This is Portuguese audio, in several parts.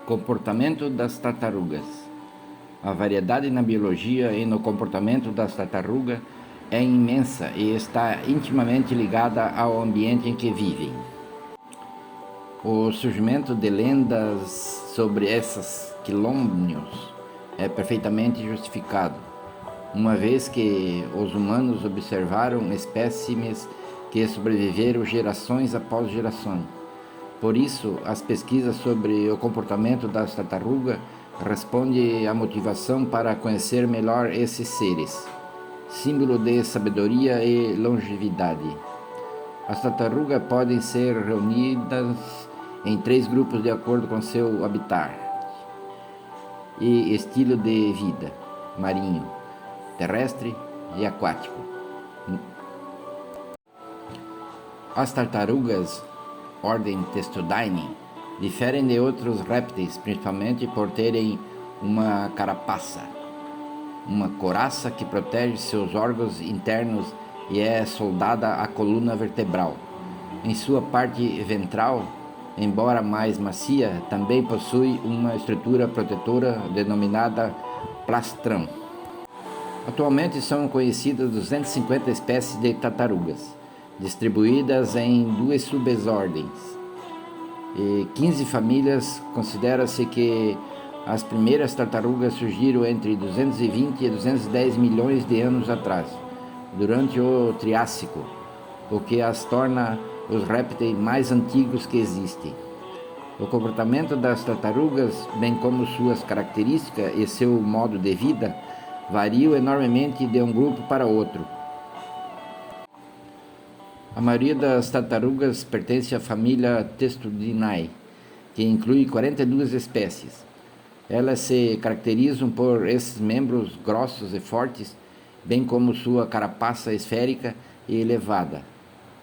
Comportamento das tartarugas. A variedade na biologia e no comportamento das tartarugas é imensa e está intimamente ligada ao ambiente em que vivem. O surgimento de lendas sobre esses quilônios é perfeitamente justificado, uma vez que os humanos observaram espécimes que sobreviveram gerações após gerações. Por isso, as pesquisas sobre o comportamento das tartarugas respondem à motivação para conhecer melhor esses seres, símbolo de sabedoria e longevidade. As tartarugas podem ser reunidas em 3 grupos de acordo com seu habitat e estilo de vida: marinho, terrestre e aquático. As tartarugas ordem Testudine diferem de outros répteis principalmente por terem uma carapaça, uma couraça que protege seus órgãos internos e é soldada à coluna vertebral. Em sua parte ventral, embora mais macia, também possui uma estrutura protetora denominada plastrão. Atualmente são conhecidas 250 espécies de tartarugas, distribuídas em 2 subordens e 15 famílias. Considera-se que as primeiras tartarugas surgiram entre 220 e 210 milhões de anos atrás, durante o Triássico, o que as torna os répteis mais antigos que existem. O comportamento das tartarugas, bem como suas características e seu modo de vida, variam enormemente de um grupo para outro. A maioria das tartarugas pertence à família Testudinae, que inclui 42 espécies. Elas se caracterizam por esses membros grossos e fortes, bem como sua carapaça esférica e elevada.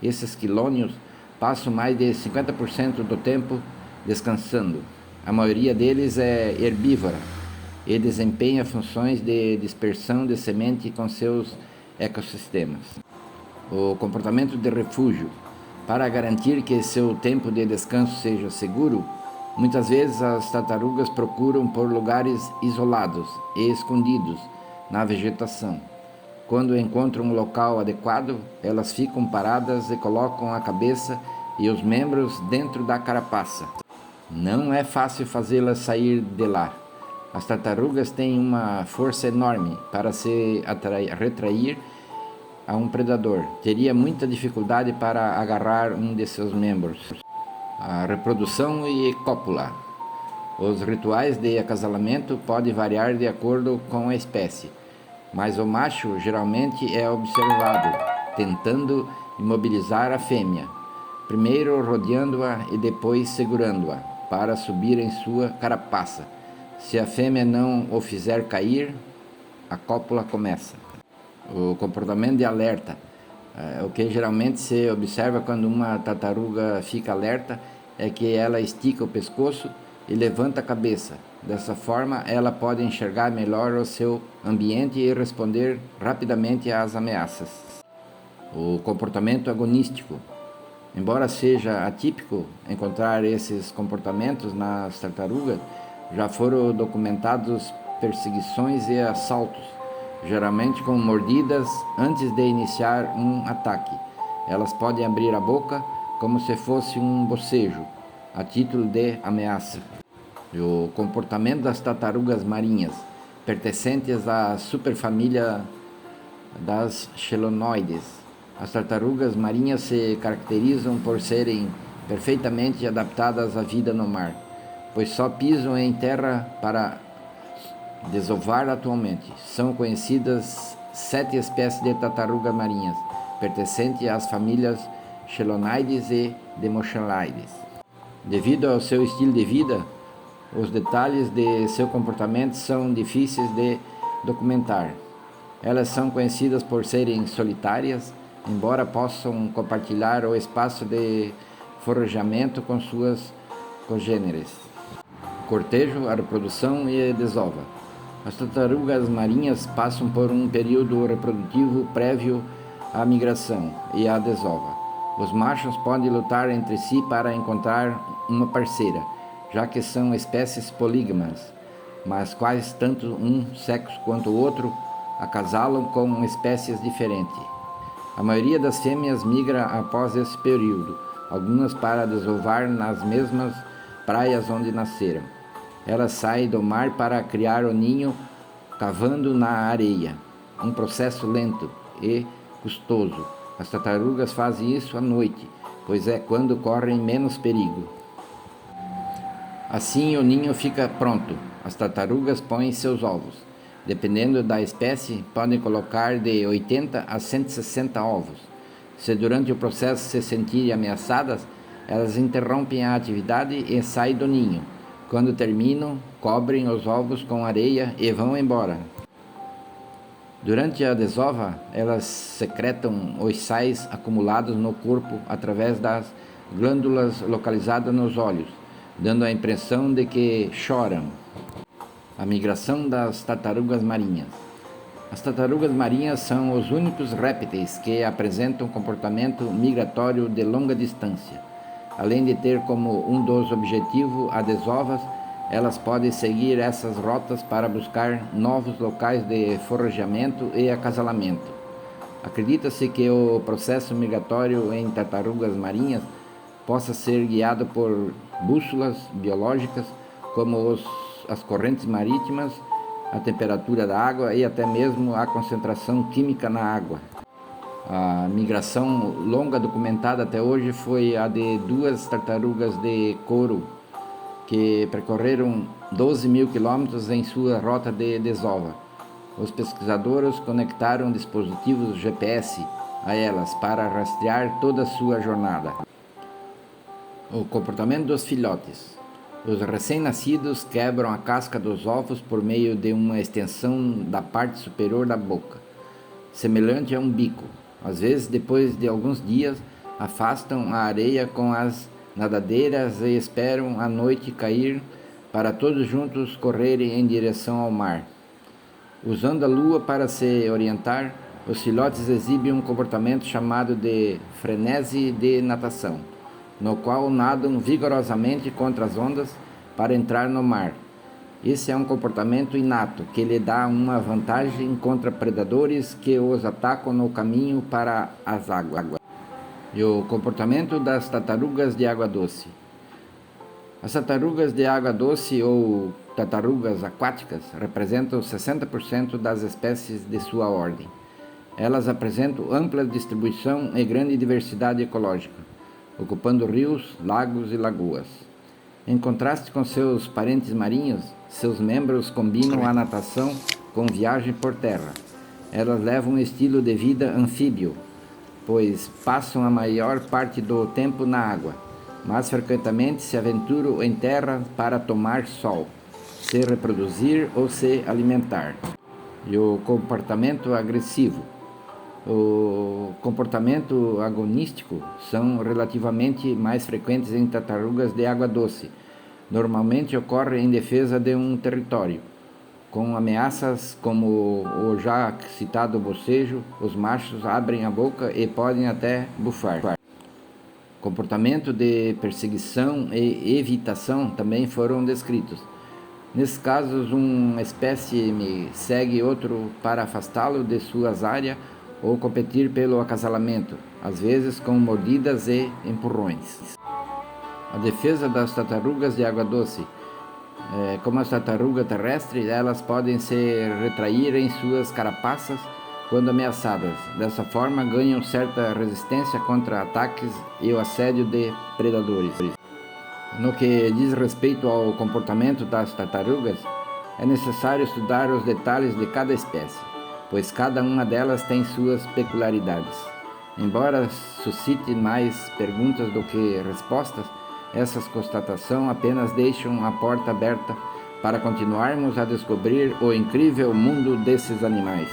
Esses quilônios passam mais de 50% do tempo descansando. A maioria deles é herbívora e desempenha funções de dispersão de semente com seus ecossistemas. O comportamento de refúgio. Para garantir que seu tempo de descanso seja seguro, muitas vezes as tartarugas procuram por lugares isolados e escondidos na vegetação. Quando encontram um local adequado, elas ficam paradas e colocam a cabeça e os membros dentro da carapaça. Não é fácil fazê-las sair de lá. As tartarugas têm uma força enorme para se retrair a um predador. Teria muita dificuldade para agarrar um de seus membros. A reprodução e cópula. Os rituais de acasalamento podem variar de acordo com a espécie, mas o macho geralmente é observado tentando imobilizar a fêmea, primeiro rodeando-a e depois segurando-a para subir em sua carapaça. Se a fêmea não o fizer cair, a cópula começa. O comportamento de alerta. O que geralmente se observa quando uma tartaruga fica alerta é que ela estica o pescoço e levanta a cabeça. Dessa forma, ela pode enxergar melhor o seu ambiente e responder rapidamente às ameaças. O comportamento agonístico. Embora seja atípico encontrar esses comportamentos nas tartarugas, já foram documentados perseguições e assaltos, geralmente com mordidas antes de iniciar um ataque. Elas podem abrir a boca como se fosse um bocejo, a título de ameaça. O comportamento das tartarugas marinhas, pertencentes à superfamília das chelonoides. As tartarugas marinhas se caracterizam por serem perfeitamente adaptadas à vida no mar, pois só pisam em terra para desovar atualmente. São conhecidas 7 espécies de tartarugas marinhas, pertencentes às famílias Chelonoides e Demochelides. Devido ao seu estilo de vida, os detalhes de seu comportamento são difíceis de documentar. Elas são conhecidas por serem solitárias, embora possam compartilhar o espaço de forrajamento com suas congêneres. Cortejo, a reprodução e a desova. As tartarugas marinhas passam por um período reprodutivo prévio à migração e à desova. Os machos podem lutar entre si para encontrar uma parceira, já que são espécies polígamas, mas quais tanto um sexo quanto o outro acasalam com espécies diferentes. A maioria das fêmeas migra após esse período, algumas para desovar nas mesmas praias onde nasceram. Elas saem do mar para criar o ninho cavando na areia, um processo lento e custoso. As tartarugas fazem isso à noite, pois é quando correm menos perigo. Assim o ninho fica pronto. As tartarugas põem seus ovos. Dependendo da espécie, podem colocar de 80 a 160 ovos. Se durante o processo se sentirem ameaçadas, elas interrompem a atividade e saem do ninho. Quando terminam, cobrem os ovos com areia e vão embora. Durante a desova, elas secretam os sais acumulados no corpo através das glândulas localizadas nos olhos, dando a impressão de que choram. A migração das tartarugas marinhas. As tartarugas marinhas são os únicos répteis que apresentam comportamento migratório de longa distância. Além de ter como um dos objetivos a desovas, elas podem seguir essas rotas para buscar novos locais de forrageamento e acasalamento. Acredita-se que o processo migratório em tartarugas marinhas possa ser guiado por bússolas biológicas como as correntes marítimas, a temperatura da água e até mesmo a concentração química na água. A migração longa documentada até hoje foi a de duas tartarugas de couro, que percorreram 12 mil quilômetros em sua rota de desova. Os pesquisadores conectaram dispositivos GPS a elas para rastrear toda a sua jornada. O comportamento dos filhotes. Os recém-nascidos quebram a casca dos ovos por meio de uma extensão da parte superior da boca, semelhante a um bico. Às vezes, depois de alguns dias, afastam a areia com as nadadeiras e esperam a noite cair para todos juntos correrem em direção ao mar. Usando a lua para se orientar, os filhotes exibem um comportamento chamado de frenesi de natação, no qual nadam vigorosamente contra as ondas para entrar no mar. Esse é um comportamento inato que lhe dá uma vantagem contra predadores que os atacam no caminho para as águas. E o comportamento das tartarugas de água doce. As tartarugas de água doce ou tartarugas aquáticas representam 60% das espécies de sua ordem. Elas apresentam ampla distribuição e grande diversidade ecológica, ocupando rios, lagos e lagoas. Em contraste com seus parentes marinhos, seus membros combinam a natação com viagem por terra. Elas levam um estilo de vida anfíbio, pois passam a maior parte do tempo na água, mas frequentemente se aventuram em terra para tomar sol, se reproduzir ou se alimentar. E o comportamento agressivo. O comportamento agonístico são relativamente mais frequentes em tartarugas de água doce. Normalmente ocorre em defesa de um território. Com ameaças como o já citado bocejo, os machos abrem a boca e podem até bufar. Comportamento de perseguição e evitação também foram descritos. Nesses casos, uma espécie segue outro para afastá-lo de suas áreas ou competir pelo acasalamento, às vezes com mordidas e empurrões. A defesa das tartarugas de água doce. Como as tartarugas terrestres, elas podem se retrair em suas carapaças quando ameaçadas. Dessa forma, ganham certa resistência contra ataques e o assédio de predadores. No que diz respeito ao comportamento das tartarugas, é necessário estudar os detalhes de cada espécie, pois cada uma delas tem suas peculiaridades. Embora suscite mais perguntas do que respostas, essas constatações apenas deixam a porta aberta para continuarmos a descobrir o incrível mundo desses animais.